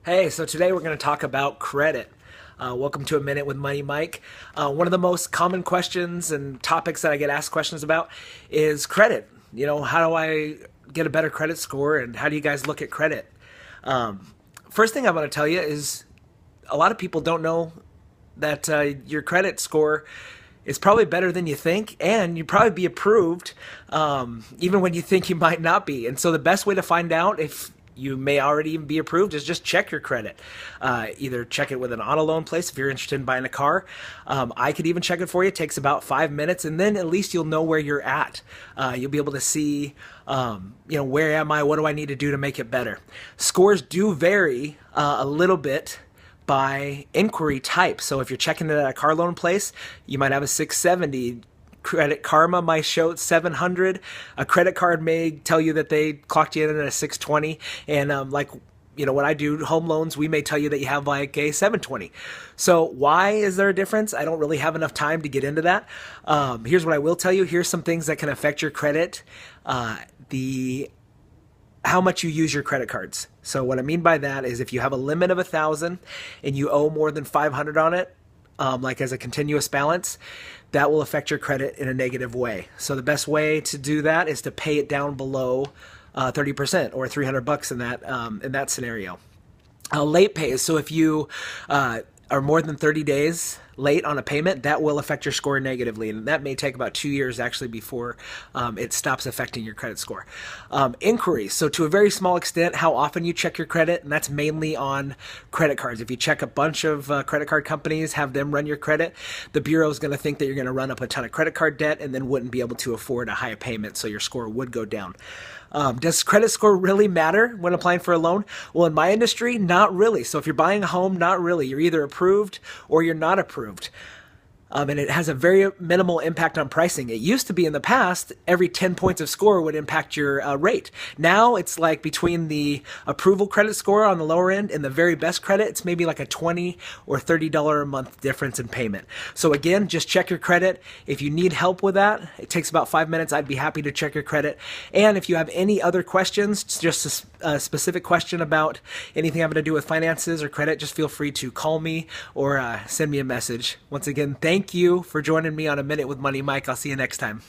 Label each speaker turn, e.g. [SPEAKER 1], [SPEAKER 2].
[SPEAKER 1] Hey, so today we're going to talk about credit. Welcome to A Minute with Money Mike. One of the most common questions and topics that I get asked questions about is credit. How do I get a better credit score and how do you guys look at credit? First thing I want to tell you is a lot of people don't know that your credit score is probably better than you think, and you'd probably be approved even when you think you might not be. And so the best way to find out if you may already even be approved is just check your credit. Either check it with an auto loan place if you're interested in buying a car. I could even check it for you. It takes about 5 minutes, and then at least you'll know where you're at. You'll be able to see, where am I? What do I need to do to make it better? Scores do vary a little bit by inquiry type. So if you're checking it at a car loan place, you might have a 670. Credit Karma might show 700. A credit card may tell you that they clocked you in at a 620. And when I do home loans, we may tell you that you have like a 720. So why is there a difference? I don't really have enough time to get into that. Here's what I will tell you. Here's some things that can affect your credit. How much you use your credit cards. So what I mean by that is if you have a limit of 1,000 and you owe more than 500 on it, like as a continuous balance, that will affect your credit in a negative way. So the best way to do that is to pay it down below 30% or $300 in that scenario. Late pays. So if you are more than 30 days late on a payment, that will affect your score negatively, and that may take about 2 years actually before it stops affecting your credit score. Inquiries. So to a very small extent, how often you check your credit, and that's mainly on credit cards. If you check a bunch of credit card companies, have them run your credit, the bureau is going to think that you're going to run up a ton of credit card debt and then wouldn't be able to afford a high payment, so your score would go down. Does credit score really matter when applying for a loan? Well, in my industry, not really. So if you're buying a home, not really. You're either approved or you're not approved. And it has a very minimal impact on pricing. It used to be in the past, every 10 points of score would impact your rate. Now it's like between the approval credit score on the lower end and the very best credit, it's maybe like a $20 or $30 a month difference in payment. So again, just check your credit. If you need help with that, it takes about 5 minutes. I'd be happy to check your credit. And if you have any other questions, just a specific question about anything having to do with finances or credit, just feel free to call me or send me a message. Once again, thank you for joining me on A Minute with Money Mike. I'll see you next time.